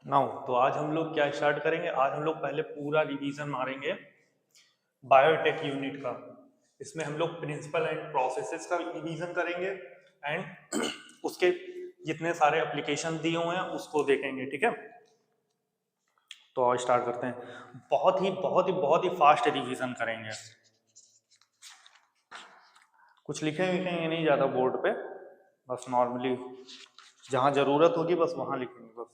Now तो आज हम लोग क्या स्टार्ट करेंगे। आज हम लोग पहले पूरा रिवीजन मारेंगे बायोटेक यूनिट का। इसमें हम लोग प्रिंसिपल एंड प्रोसेसेस का रिवीजन करेंगे एंड उसके जितने सारे एप्लीकेशन दिए हुए हैं उसको देखेंगे। ठीक है, तो आज स्टार्ट करते हैं। बहुत ही फास्ट रिवीजन करेंगे। कुछ लिखेंगे नहीं ज़्यादा बोर्ड पे, बस नॉर्मली जहाँ ज़रूरत होगी बस वहाँ लिखेंगे बस।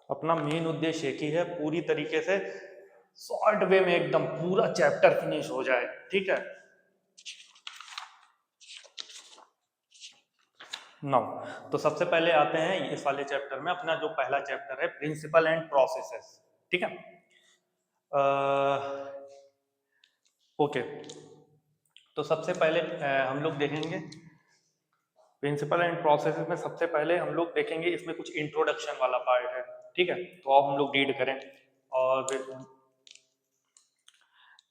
अपना मेन उद्देश्य एक ही है, पूरी तरीके से शॉर्ट वे में एकदम पूरा चैप्टर फिनिश हो जाए। ठीक है, नौ तो सबसे पहले आते हैं इस वाले चैप्टर में। अपना जो पहला चैप्टर है प्रिंसिपल एंड प्रोसेसेस। ठीक है, ओके। तो सबसे पहले हम लोग देखेंगे प्रिंसिपल एंड प्रोसेसेस में। सबसे पहले हम लोग देखेंगे इसमें कुछ इंट्रोडक्शन वाला पार्ट है। ठीक है, तो अब हम लोग रीड करें। और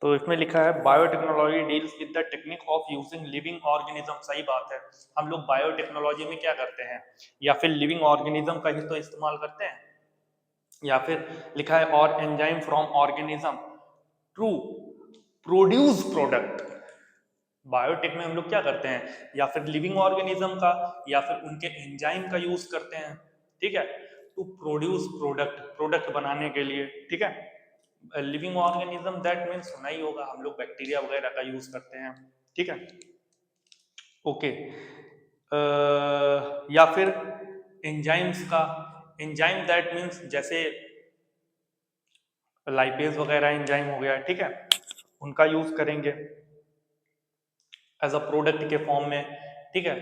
तो इसमें लिखा है biotechnology deals with the technique of using living organism. सही बात है, हम लोग बायोटेक्नोलॉजी में क्या करते हैं, या फिर लिविंग ऑर्गेनिज्म का ही तो इस्तेमाल करते हैं, या फिर लिखा है और enzyme from organism to produce product. Biotech में हम लोग क्या करते हैं, या फिर लिविंग ऑर्गेनिज्म का या फिर उनके एंजाइम का यूज करते हैं। ठीक है, टू प्रोड्यूस प्रोडक्ट, प्रोडक्ट बनाने के लिए। ठीक है, लिविंग ऑर्गेनिज्म दैट मीन्स सुना ही होगा, हम लोग बैक्टीरिया वगैरह का यूज करते हैं। ठीक है, ओके। या फिर एंजाइम्स का, एंजाइम दैट मीन्स जैसे लाइपेज वगैरह एंजाइम हो गया। ठीक है, उनका यूज करेंगे एज अ प्रोडक्ट के फॉर्म में। ठीक है,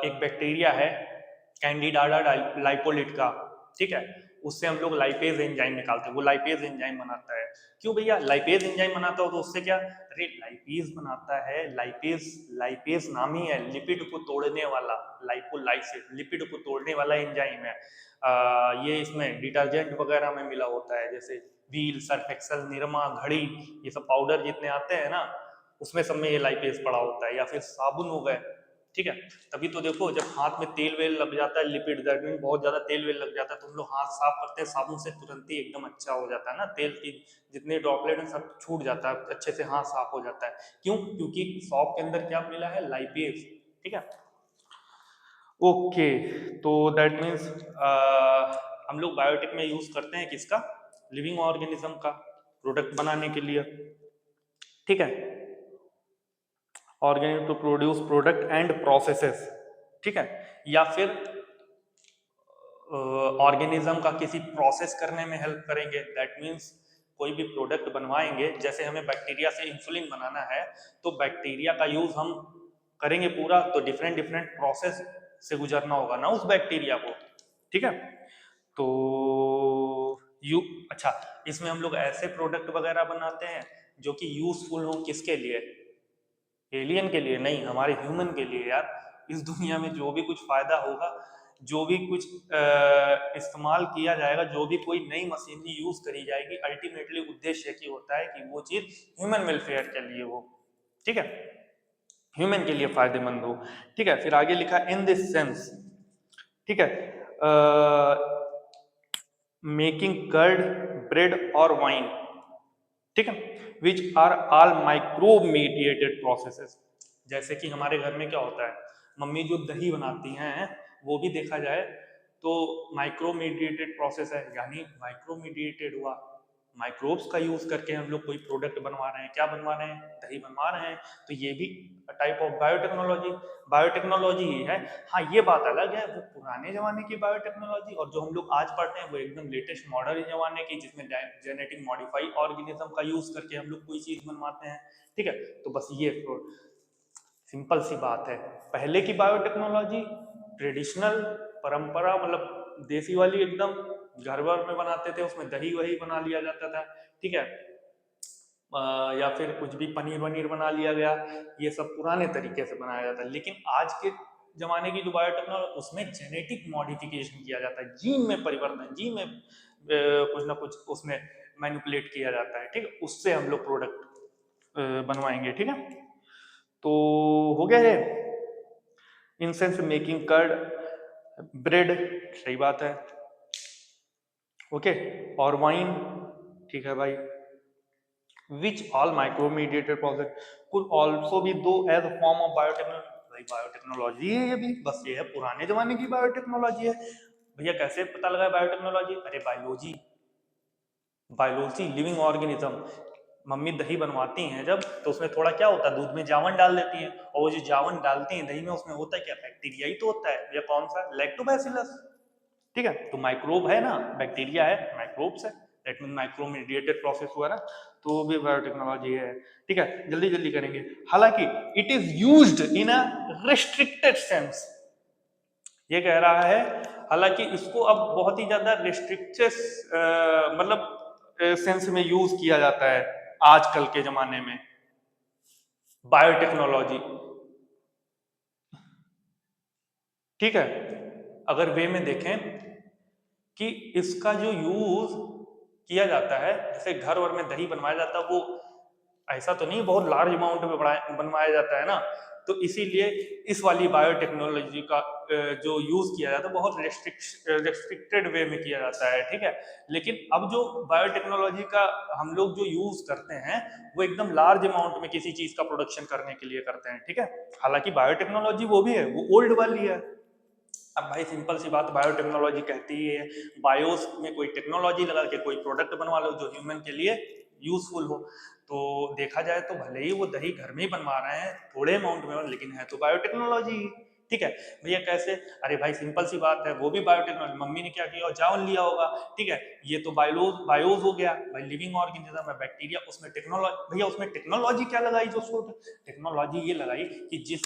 एक बैक्टीरिया है कैंडिडाटा लाइपोलिट का। ठीक है, उससे हम लोग लाइपेज एंजाइम निकालते हैं, वो लाइपेज एंजाइम बनाता है। क्यों भैया लाइपेज एंजाइम बनाता हो, तो उससे क्या, अरे लाइपेज बनाता है, लाइपेज लाइपेज नाम ही है लिपिड को तोड़ने वाला, लाइपोलाइसिस लिपिड को तोड़ने वाला एंजाइम है। ये इसमें डिटर्जेंट वगैरह में मिला होता है, जैसे व्हील, सर्फ एक्सेल, निरमा, घड़ी, ये सब पाउडर जितने आते हैं ना, उसमें सब में ये लाइपेज पड़ा होता है। या फिर साबुन हो गए। ठीक है, तभी तो देखो जब हाथ में तेल वेल लग जाता है, लिपिड दैट मीन बहुत ज्यादा तेल वेल लग जाता है, तो हम लोग हाथ साफ करते हैं साबुन से, तुरंत ही एकदम अच्छा हो जाता है ना, तेल की जितने ड्रॉपलेट है सब छूट जाता है, अच्छे से हाथ साफ हो जाता है। क्यों, क्योंकि सॉप के अंदर क्या मिला है, लाइपेज। ठीक है, ओके। तो दैट मीन्स हम लोग बायोटिक में यूज करते हैं किसका, लिविंग ऑर्गेनिज्म का प्रोडक्ट बनाने के लिए। ठीक है, organic to produce product and processes. ठीक है, या फिर ऑर्गेनिज्म का किसी प्रोसेस करने में हेल्प करेंगे। दैट मीन्स कोई भी प्रोडक्ट बनवाएंगे, जैसे हमें बैक्टीरिया से इंसुलिन बनाना है, तो बैक्टीरिया का यूज हम करेंगे पूरा, तो डिफरेंट डिफरेंट प्रोसेस से गुजरना होगा ना उस बैक्टीरिया को। ठीक है, तो यू अच्छा, इसमें हम लोग ऐसे प्रोडक्ट वगैरह बनाते हैं जो कि यूजफुल हो किसके लिए, एलियन के लिए नहीं, हमारे ह्यूमन के लिए यार। इस दुनिया में जो भी कुछ फायदा होगा, जो भी कुछ इस्तेमाल किया जाएगा, जो भी कोई नई मशीनरी यूज करी जाएगी, अल्टीमेटली उद्देश्य की होता है कि वो चीज ह्यूमन वेलफेयर के लिए हो। ठीक है, ह्यूमन के लिए फायदेमंद हो। ठीक है, फिर आगे लिखा इन दिस सेंस। ठीक है, मेकिंग कर्ड, ब्रेड और वाइन। ठीक है, which are all micro mediated processes. जैसे कि हमारे घर में क्या होता है, मम्मी जो दही बनाती हैं, वो भी देखा जाए तो माइक्रो मीडिएटेड प्रोसेस है, यानी माइक्रो मीडिएटेड हुआ, माइक्रोब्स का यूज करके हम लोग कोई प्रोडक्ट बनवा रहे हैं। क्या बनवा रहे हैं, दही बनवा रहे हैं, तो ये भी टाइप ऑफ बायोटेक्नोलॉजी, बायोटेक्नोलॉजी ही है। हाँ, ये बात अलग है, वो पुराने जमाने की बायोटेक्नोलॉजी, और जो हम लोग आज पढ़ते हैं वो एकदम लेटेस्ट मॉडर्न जमाने की, जिसमें जेनेटिक मॉडिफाई ऑर्गेनिज्म का यूज करके हम लोग कोई चीज बनवाते हैं। ठीक है, तो बस ये सिंपल सी बात है। पहले की बायोटेक्नोलॉजी ट्रेडिशनल, परंपरा, मतलब देसी वाली एकदम, घर भर में बनाते थे, उसमें दही वही बना लिया जाता था। ठीक है, या फिर कुछ भी पनीर वनीर बना लिया गया, ये सब पुराने तरीके से बनाया जाता है। लेकिन आज के जमाने की जो बायोटेक्नोलॉजी, उसमें जेनेटिक मॉडिफिकेशन किया जाता है, जीन में परिवर्तन, जीन में कुछ ना कुछ उसमें मैनिपुलेट किया जाता है। ठीक है, उससे हम लोग प्रोडक्ट बनवाएंगे। ठीक है, तो हो गया है इंसेंस मेकिंग कर्ड ब्रेड, सही बात है, ओके। और वाइन, ठीक है भाई। Which all micro mediated process could also be do as form of biotechnology. भाई बायोटेक्नोलॉजी है ये भी, बस ये है पुराने जमाने की बायोटेक्नोलॉजी है। भैया कैसे पता लगा बायोटेक्नोलॉजी? अरे biology, biology living organism. Mummy दही बनवाती हैं जब, तो उसमें थोड़ा क्या होता है, दूध में जावन डाल देती हैं, और वो जो जावन डालती हैं दही में, उसमें होता है क्या, बैक्टीरिया ही तो होता है। या कौन सा, लैक्टोबैसिलस, ठीक है। तो माइक्रोब है ना, बैक्टीरिया है, माइक्रोब्स है, that mean micro mediated process हुआ ना, तो वो भी बायोटेक्नोलॉजी है, ठीक है। जल्दी जल्दी करेंगे। हालांकि it is used in a restricted sense, ये कह रहा है हालांकि इसको अब बहुत ही ज्यादा रिस्ट्रिक्टेड मतलब सेंस में यूज किया जाता है आजकल के जमाने में बायोटेक्नोलॉजी, ठीक है। अगर वे में देखें कि इसका जो यूज किया जाता है, जैसे घर वर में दही बनवाया जाता है, वो ऐसा तो नहीं बहुत लार्ज अमाउंट में बनवाया जाता है ना, तो इसीलिए इस वाली बायोटेक्नोलॉजी का जो यूज किया जाता है बहुत रेस्ट्रिक्टेड वे में किया जाता है, ठीक है। लेकिन अब जो बायोटेक्नोलॉजी का हम लोग जो यूज करते हैं वो एकदम लार्ज अमाउंट में किसी चीज का प्रोडक्शन करने के लिए करते हैं, ठीक है। हालांकि बायोटेक्नोलॉजी वो भी है, वो ओल्ड वाली है। अब भाई सिंपल सी बात, बायोटेक्नोलॉजी कहती ही है बायोस में कोई टेक्नोलॉजी लगा के कोई प्रोडक्ट बनवा लो जो ह्यूमन के लिए यूजफुल हो। तो देखा जाए तो भले ही वो दही घर में ही बनवा रहे हैं थोड़े अमाउंट में, लेकिन है तो बायोटेक्नोलॉजी, ठीक है। भैया कैसे, अरे भाई सिंपल सी बात है, वो भी बायोटेक्नोलॉजी, मम्मी ने क्या किया, चावल लिया होगा, ठीक है। ये तो बायोज हो गया भाई, लिविंग ऑर्गेनिज्म है, बैक्टीरिया, उसमें टेक्नोलॉजी, भैया उसमें टेक्नोलॉजी क्या लगाई, जो टेक्नोलॉजी ये लगाई कि जिस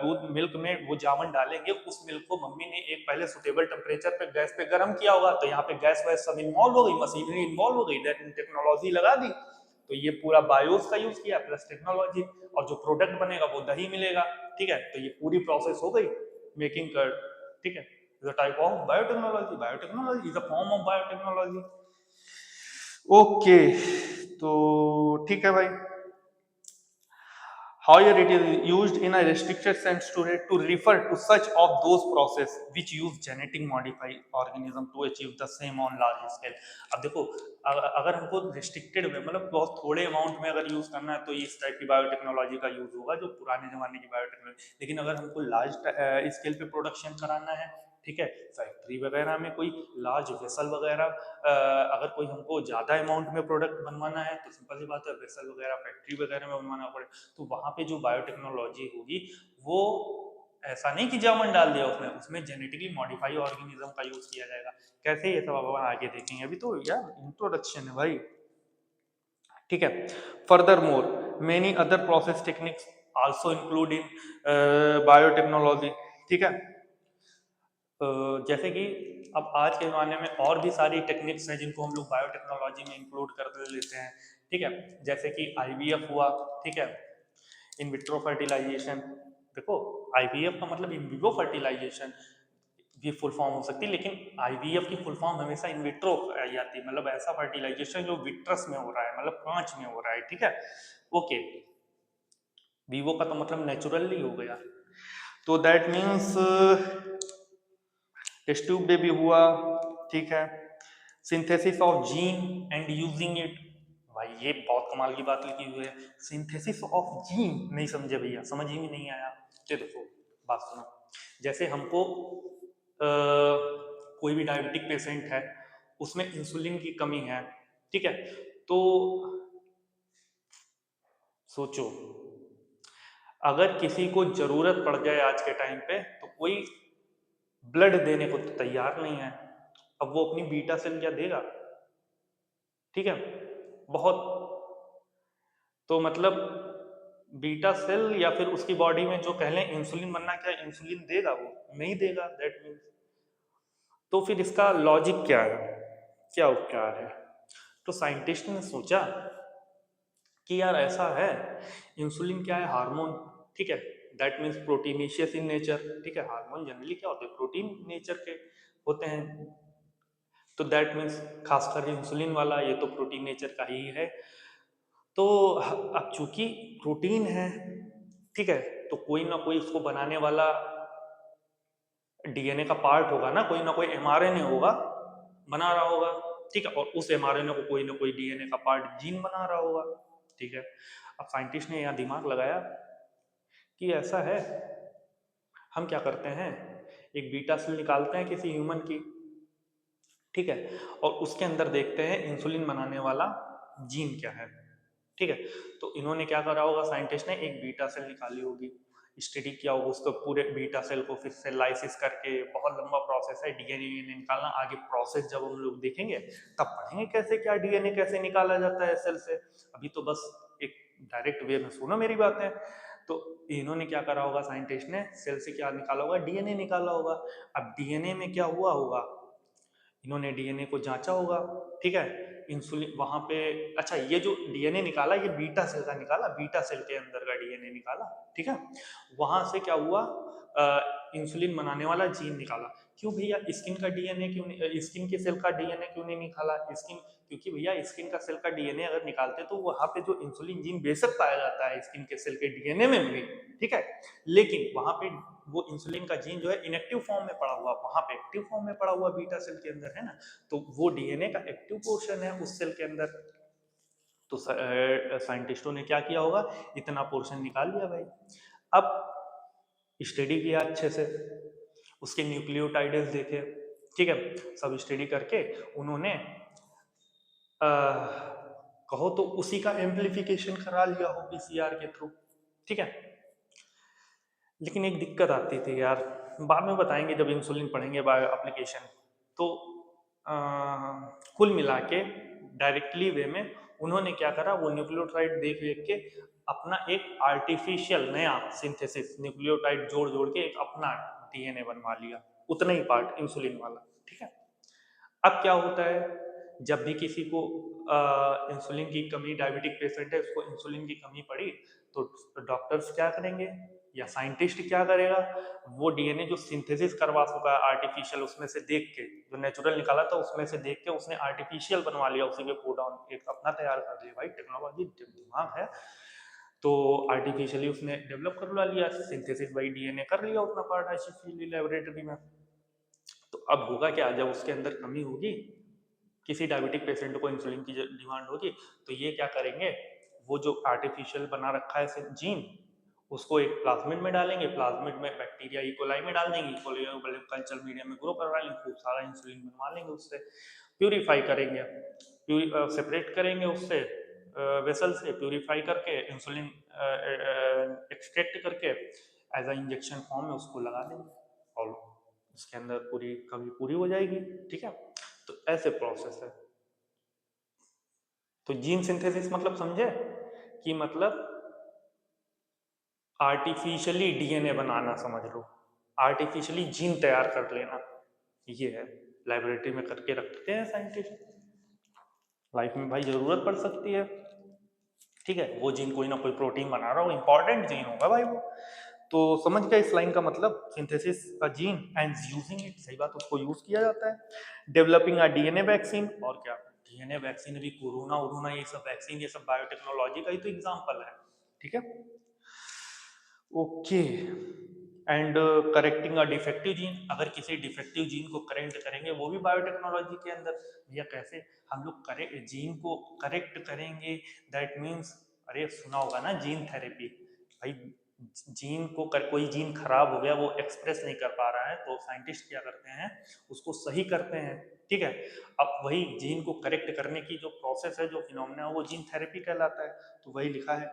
दूध मिल्क में वो जामन डालेंगे, उस मिल्क को मम्मी ने एक पहले सुटेबल टेम्परेचर पे गैस पे गर्म किया होगा, तो यहाँ पे गैस वैस सब इन्वॉल्व हो गई, मशीनरी इन्वॉल्व हो गई, देन टेक्नोलॉजी लगा दी। तो ये पूरा बायोस का यूज किया प्लस टेक्नोलॉजी, और जो प्रोडक्ट बनेगा वो दही मिलेगा, ठीक है। तो ये पूरी प्रोसेस हो गई मेकिंग कर्ड, ठीक है। Is a type of biotechnology, biotechnology is a form of biotechnology, okay. तो ठीक है भाई, however it is used in a restricted sense to refer to such of those process which use genetic modified organism to achieve the same on large scale। अब देखो अगर हमको restricted में मतलब बहुत थोड़े अमाउंट में अगर यूज करना है तो इस टाइप की बायोटेक्नोलॉजी का यूज होगा जो पुराने जमाने की बायोटेक्नोलॉजी। लेकिन अगर हमको लार्ज स्केल पे प्रोडक्शन कराना है, ठीक है, फैक्ट्री वगैरह में कोई लार्ज वेसल वगैरह अगर कोई हमको ज्यादा अमाउंट में प्रोडक्ट बनवाना है तो सिंपल सी बात है वेसल वगैरह फैक्ट्री वगैरह में बनवाना पड़े, तो वहां पे जो बायोटेक्नोलॉजी होगी वो ऐसा नहीं कि जामन डाल दिया उसमें, उसमें जेनेटिकली मॉडिफाई ऑर्गेनिज्म का यूज किया जाएगा। कैसे ये सब अब आगे देखेंगे, अभी तो यार इंट्रोडक्शन है भाई, ठीक है। Further more many other process techniques also include in biotechnology, ठीक है। जैसे कि अब आज के ज़माने में और भी सारी टेक्निक्स हैं जिनको हम लोग बायोटेक्नोलॉजी में इंक्लूड कर लेते हैं, ठीक है। जैसे कि आईवीएफ हुआ, ठीक है, इन विट्रो फर्टिलाइजेशन। देखो आईवीएफ का मतलब इन विवो फर्टिलाइजेशन भी फुल फॉर्म हो सकती है, लेकिन आईवीएफ की फुल फॉर्म हमेशा इन विट्रो आई जाती है, मतलब ऐसा फर्टिलाइजेशन जो विट्रस में हो रहा है, मतलब कांच में हो रहा है, ठीक है, ओके। विवो का तो मतलब नेचुरली हो गया, तो that means test tube baby हुआ, ठीक है। Synthesis of gene and using it, भाई ये बहुत कमाल की बात लिखी हुई है, सिंथेसिस ऑफ जीन, नहीं समझे भैया, समझ ही में नहीं आया। ये देखो बात सुनो, जैसे हमको कोई भी डायबिटिक पेशेंट है, उसमें इंसुलिन की कमी है, ठीक है, तो सोचो अगर किसी को जरूरत पड़ जाए आज के टाइम पे तो कोई ब्लड देने को तो तैयार नहीं है, अब वो अपनी बीटा सेल क्या देगा, ठीक है, बहुत, तो मतलब बीटा सेल या फिर उसकी बॉडी में जो कहले इंसुलिन बनना, क्या इंसुलिन देगा, वो नहीं देगा, दैट मीन्स, तो फिर इसका लॉजिक क्या है, क्या उपचार है। तो साइंटिस्ट ने सोचा कि यार ऐसा है, इंसुलिन क्या है, हार्मोन, ठीक है, that means proteinaceous in nature, ठीक है, हार्मोन जनरली क्या होते हैं, प्रोटीन नेचर के होते हैं, तो दैट मीन्स खासकर इंसुलिन वाला ये तो प्रोटीन नेचर का ही है। तो अब चूंकि प्रोटीन है ठीक है। तो कोई ना कोई उसको बनाने वाला डीएनए का पार्ट होगा ना कोई एमआरएनए होगा, बना रहा होगा, ठीक है। और उस एमआरएनए को कोई ना कोई डीएनए का पार्ट जीन बना रहा होगा, ठीक है। अब साइंटिस्ट ने यहाँ दिमाग लगाया कि ऐसा है, हम क्या करते हैं, एक बीटा सेल निकालते हैं किसी ह्यूमन की, ठीक है, और उसके अंदर देखते हैं इंसुलिन बनाने वाला जीन क्या है, ठीक है। तो इन्होंने क्या करा होगा, साइंटिस्ट ने एक बीटा सेल निकाली होगी, स्टडी किया होगा उसको, पूरे बीटा सेल को फिर से लाइसिस करके, बहुत लंबा प्रोसेस है डीएनए निकालना, आगे प्रोसेस जब हम लोग देखेंगे तब पढ़ेंगे कैसे क्या डीएनए कैसे निकाला जाता है सेल से। अभी तो बस एक डायरेक्ट वे में सुनो मेरी बातें। तो इन्होंने क्या करा होगा, साइंटिस्ट ने सेल से क्या निकाला होगा, डीएनए निकाला होगा। अब डीएनए में क्या हुआ होगा, इन्होंने डीएनए को जांचा होगा, ठीक है, इंसुलिन वहां पे, अच्छा ये जो डीएनए निकाला ये बीटा सेल का निकाला, बीटा सेल के अंदर का डीएनए निकाला, ठीक है। वहां से क्या हुआ, इंसुलिन बनाने वाला जीन निकाला। क्यों भैया स्किन का डीएनए क्यों नहीं, स्किन के सेल का डीएनए क्यों नहीं निकाला, स्किन, क्योंकि भैया स्किन का सेल का डीएनए अगर निकालते तो वहां पे जो इंसुलिन जीन बेशक पाया जाता है स्किन के सेल के डीएनए में भी, ठीक है, लेकिन वहां पे वो इंसुलिन का जीन जो है इनएक्टिव फॉर्म में पड़ा हुआ, वहां पे एक्टिव फॉर्म में पड़ा हुआ बीटा सेल के अंदर है ना, तो वो डीएनए का एक्टिव पोर्शन है उस सेल के अंदर। तो साइंटिस्टों ने क्या किया होगा, इतना पोर्शन निकाल लिया भाई। अब स्टडी किया अच्छे से, उसके न्यूक्लियोटाइड्स देखे, ठीक है, सब स्टडी करके उन्होंने कहो तो उसी का एम्प्लीफिकेशन करा लिया हो पीसीआर के थ्रू, ठीक है। लेकिन एक दिक्कत आती थी यार, बाद में बताएंगे जब इंसुलिन पढ़ेंगे बायो एप्लीकेशन। तो कुल मिला के डायरेक्टली वे में उन्होंने क्या करा, वो न्यूक्लियोटाइड देख देख के अपना एक आर्टिफिशियल नया सिंथेसिस, न्यूक्लियोटाइड जोड़ जोड़ के एक अपना डीएनए बनवा लिया, उतना ही पार्ट इंसुलिन वाला, ठीक है। अब क्या होता है, जब भी किसी को इंसुलिन की कमी, डायबिटिक पेशेंट है उसको इंसुलिन की कमी पड़ी, तो डॉक्टर्स क्या करेंगे या साइंटिस्ट क्या करेगा, वो डीएनए जो सिंथेसिस करवा चुका है आर्टिफिशियल, उसमें से देख के, जो नेचुरल निकाला था उसमें से देख के उसने आर्टिफिशियल बनवा लिया, उसी पे कोड ऑन एक अपना तैयार कर लिया। भाई टेक्नोलॉजी दिमाग है, तो आर्टिफिशियली उसने डेवलप कर लिया सिंथेसिस, भाई डीएनए कर लिया उतना पार्ट आर्टिफिशियली लेबोरेटरी में। तो अब होगा क्या, जब उसके अंदर कमी होगी, किसी डायबिटिक पेशेंट को इंसुलिन की डिमांड होगी, तो ये क्या करेंगे, वो जो आर्टिफिशियल बना रखा है जीन, उसको एक प्लाज्मिड में डालेंगे, प्लाज्मिड में बैक्टीरिया इकोलाई में डाल देंगे, इकोलाई को कल्चर मीडिया में ग्रो करवा लेंगे, खूब सारा इंसुलिन बनवा लेंगे, उससे प्यूरिफाई करेंगे, सेपरेट करेंगे उससे वेसल से, प्यूरिफाई करके इंसुलिन एक्सट्रैक्ट करके एज अ इंजेक्शन फॉर्म में उसको लगा देंगे, और उसके अंदर पूरी कमी पूरी हो जाएगी, ठीक है। तो ऐसे प्रोसेस है। तो जीन सिंथेसिस मतलब समझे, कि मतलब आर्टिफिशियली डीएनए बनाना, समझ लो आर्टिफिशियली जीन तैयार कर लेना, ये है, लेबोरेटरी में करके रखते हैं साइंटिस्ट, लाइफ में भाई जरूरत पड़ सकती है, ठीक है। वो जीन कोई ना कोई प्रोटीन बना रहा हो, इंपॉर्टेंट जीन होगा भाई वो। तो समझ गया इस लाइन का मतलब, सिंथेसिस का जीन एंड यूजिंग इट, सही बात, उसको यूज किया जाता है। डेवलपिंग अ डीएनए वैक्सीन, और क्या, डीएनए वैक्सीन, अभी कोरोना वोरोना ये सब वैक्सीन, ये सब बायोटेक्नोलॉजी का ही तो एग्जांपल है, ठीक है। Okay, and correcting a defective gene, अगर किसी डिफेक्टिव जीन को करेक्ट करेंगे, वो भी बायोटेक्नोलॉजी के अंदर। भैया कैसे हम लोग करेक्ट जीन को करेक्ट करेंगे, दैट मीन्स, अरे सुना होगा ना जीन थेरेपी, भाई जीन को कोई जीन खराब हो गया, वो एक्सप्रेस नहीं कर पा रहा है, तो साइंटिस्ट क्या करते हैं, उसको सही करते हैं, ठीक है। अब वही जीन को करेक्ट करने की जो प्रोसेस है, जो फिनोमेना है, वो जीन थेरेपी कहलाता है। तो वही लिखा है,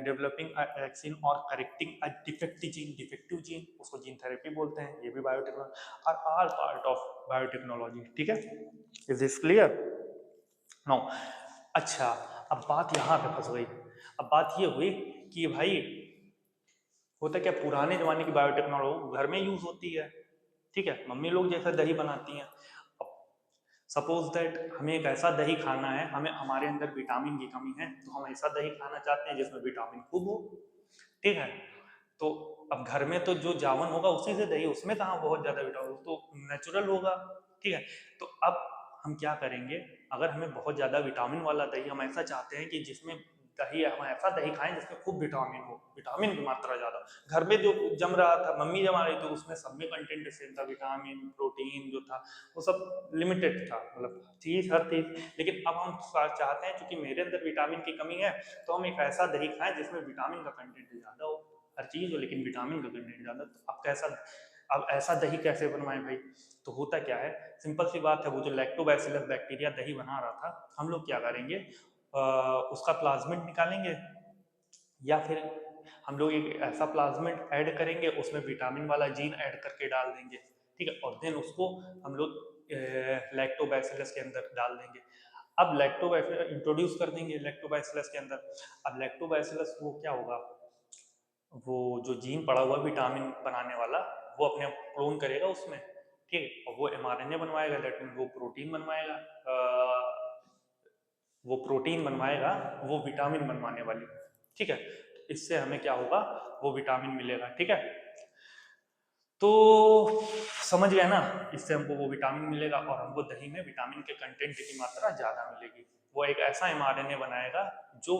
डेवलपिंग वैक्सीन और करेक्टिंग अ डिफेक्टिव जीन, उसको जीन थेरेपी बोलते हैं, ये भी biotechnology, are all part of biotechnology, ठीक है। Is this clear no? अच्छा, अब बात यहाँ पे फंस गई। अब बात ये हुई कि भाई होता क्या, पुराने जमाने की बायोटेक्नोलॉजी घर में यूज होती है, ठीक है, मम्मी लोग जैसा दही बनाती हैं। सपोज दैट हमें एक ऐसा दही खाना है, हमें हमारे अंदर विटामिन की कमी है, तो हम ऐसा दही खाना चाहते हैं जिसमें विटामिन खूब हो, ठीक है। तो अब घर में तो जो जावन होगा उसी से दही, उसमें कहाँ बहुत ज्यादा विटामिन, तो नेचुरल होगा, ठीक है। तो अब हम क्या करेंगे, अगर हमें बहुत ज्यादा विटामिन वाला दही हम ऐसा चाहते हैं कि जिसमें दही, हम ऐसा दही खाएं जिसमें खूब विटामिन हो, विटामिन की मात्रा ज्यादा। घर में जो जम रहा था, मम्मी जमा रही थी, उसमें सब में कंटेंट सेम था, विटामिन प्रोटीन जो था वो सब लिमिटेड था, मतलब चीज हर चीज। लेकिन अब हम चाहते हैं क्योंकि मेरे अंदर विटामिन की कमी है, तो हम एक ऐसा दही खाएं जिसमें विटामिन का कंटेंट ज्यादा हो, हर चीज हो लेकिन विटामिन का कंटेंट ज्यादा। तो अब कैसा, अब ऐसा दही कैसे बनवाएं भाई? तो होता क्या है, सिंपल सी बात है, वो जो लैक्टोबैसिलस बैक्टीरिया दही बना रहा था, हम लोग क्या करेंगे, उसका प्लाज्मिड निकालेंगे, या फिर हम लोग एक ऐसा प्लाज्मिड ऐड करेंगे, उसमें विटामिन वाला जीन ऐड करके डाल देंगे, ठीक है, और देन उसको हम लोग लैक्टोबैसिलस के अंदर डाल देंगे। अब लैक्टोबैसिलस इंट्रोड्यूस कर देंगे लैक्टोबैसिलस के अंदर। अब लैक्टोबैसिलस वो क्या होगा, वो जो जीन पड़ा हुआ विटामिन बनाने वाला, वो अपने आप क्लोन करेगा उसमें, ठीक है, और वो एमआरएनए बनवाएगा, दैट मीन वो प्रोटीन बनवाएगा, वो प्रोटीन बनवाएगा, वो विटामिन बनवाने वाली, ठीक है। तो इससे हमें क्या होगा, वो विटामिन मिलेगा, ठीक है। तो समझ गए ना, इससे हमको वो विटामिन मिलेगा और हमको दही में विटामिन के कंटेंट की मात्रा ज्यादा मिलेगी। वो एक ऐसा एमआरएनए बनाएगा जो